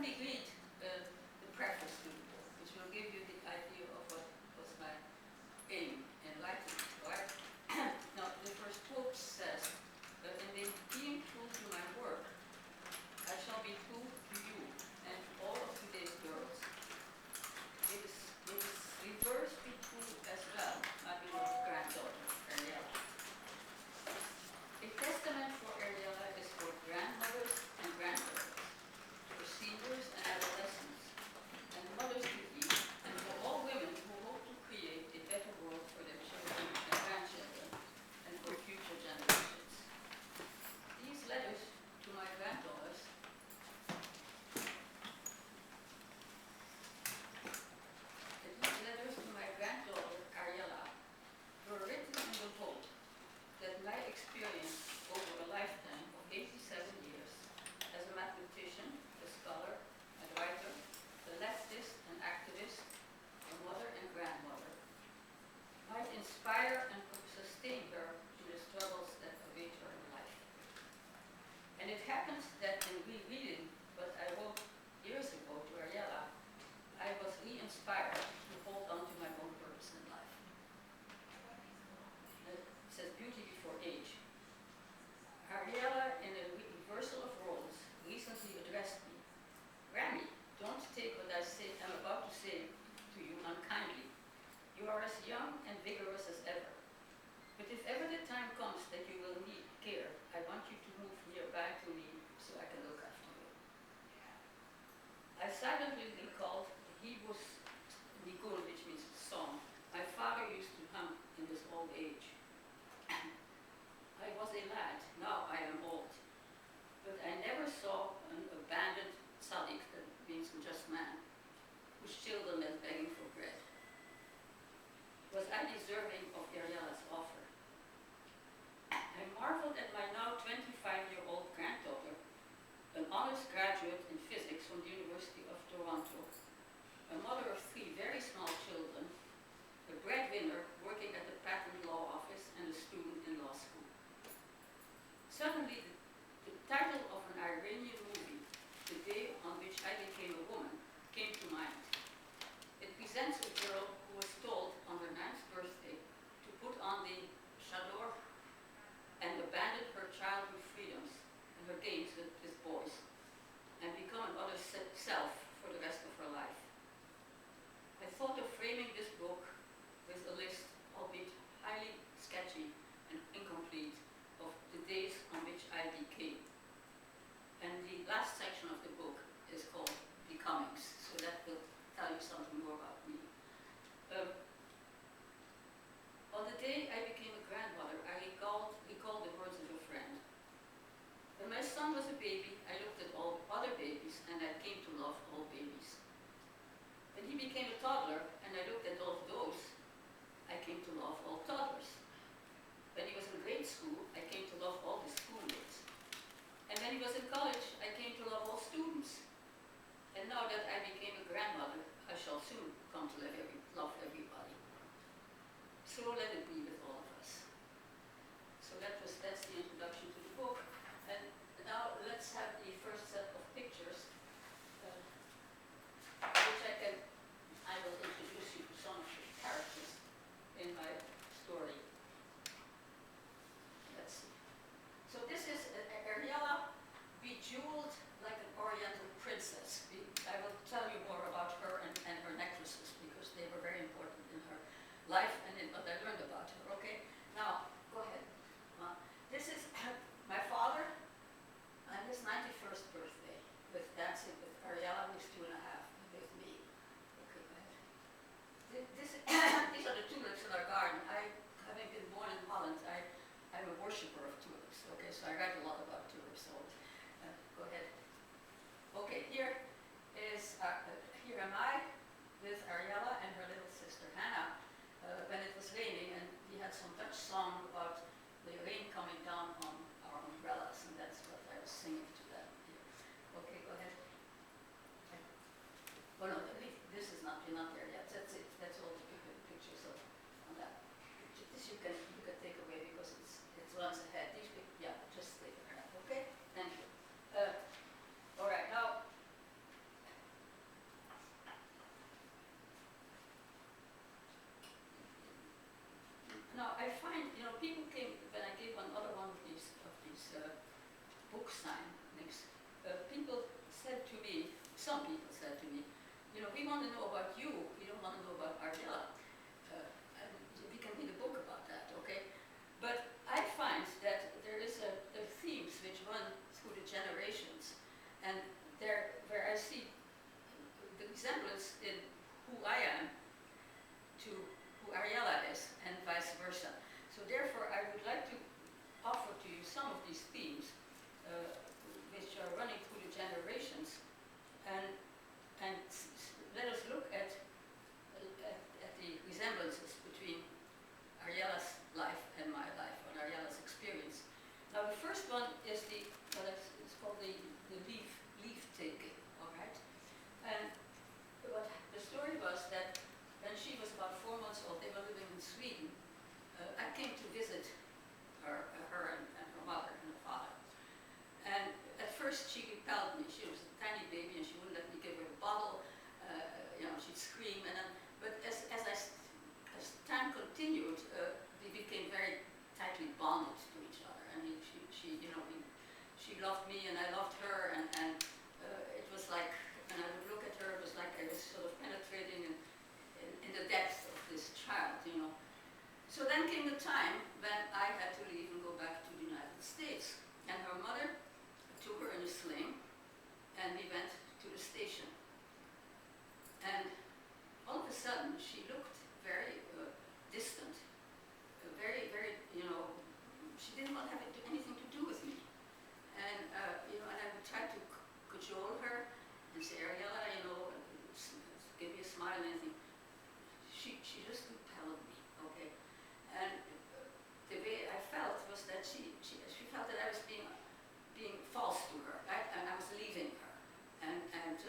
me read the preface to the book, which will give you the idea of what was my aim in writing it, right? Now, the first quote says, in being true to my work, I shall be true to you and to all of today's girls. It is reversed to true as well, my beloved granddaughter, Ariela. A testament for Ariela is for grandmothers and granddaughters, for seniors and adolescents, sign next. People said to me, some people said to me, we want to know about you, we don't want to know about Ariela. And we can read a book about that, okay? But I find that there is a themes which run through the generations, and where I see the resemblance in who I am to who Ariela is, and vice versa. So therefore, I would like to offer to you some of these themes which are running through the generations, and let us look at the resemblances between Ariela's life and my life, and Ariela's experience. Now, the first one is it's called the leaf taking, all right? And what the story was that when she was about 4 months old, they were living in Sweden. I came to visit her and her mother and her father. And at first she repelled me. She was a tiny baby and she wouldn't let me give her a bottle. She'd scream. But as time continued, we became very tightly bonded to each other. I mean, she loved me and I loved her, and it was like, when I would look at her, it was like I was sort of penetrating in the depths of this child, So then came the time when I had to leave and go back to the United States. And her mother took her in a sling, and we went to the station. And all of a sudden, she looked very distant, very, very, she didn't want to have anything to do with me. And, and I would try to cajole her and say, Ariela, give me a smile and anything. She just repelled me, okay? And the way I felt was that she felt that I was being false to her, right? And I was leaving her. And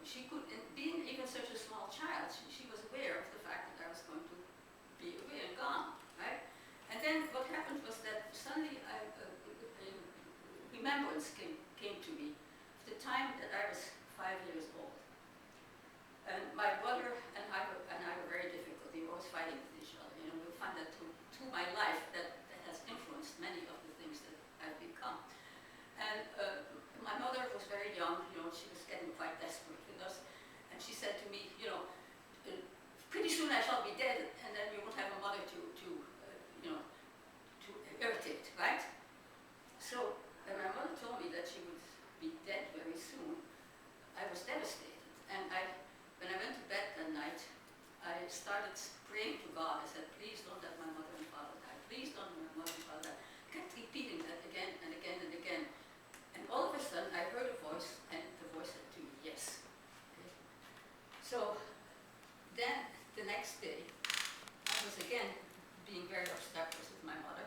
she could, being even such a small child, she was aware of the fact that I was going to be away and gone, right? And then what happened was that suddenly remembrance came to me of the time that I was 5 years old. And my brother and I were very difficult. We were always fighting with each other. You'll find that through my life that has influenced many of the things that I've become. And my mother was very young. She was getting quite desperate with us. And she said to me, pretty soon I shall be dead, and then you won't have a mother to irritate, right? So when my mother told me that she would be dead very soon, I was devastated. And when I went to bed that night, I started praying to God. I said, please don't let my mother and father die. Please don't let my mother and father die. I kept repeating that again and again and again. And all of a sudden, I heard a voice, and the voice said to me, yes. Okay. So then, the next day, I was again being very obstreperous with my mother,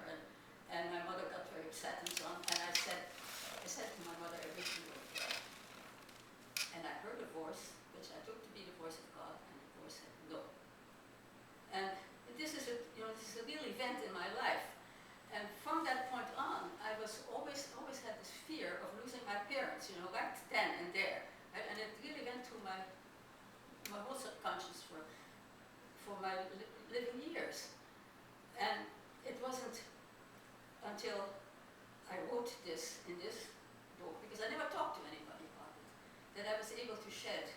and my mother got very upset and so on. And I said to my mother, I wish you were dead. And I heard a voice, which I took to be the voice of God, and the voice said, no. And this is a real event in my life. And from that point on, I was always had this fear of losing my parents, right then and there. And it really went through my whole subconscious for my living years. And it wasn't until I wrote this in this book, because I never talked to anybody about it, that I was able to shed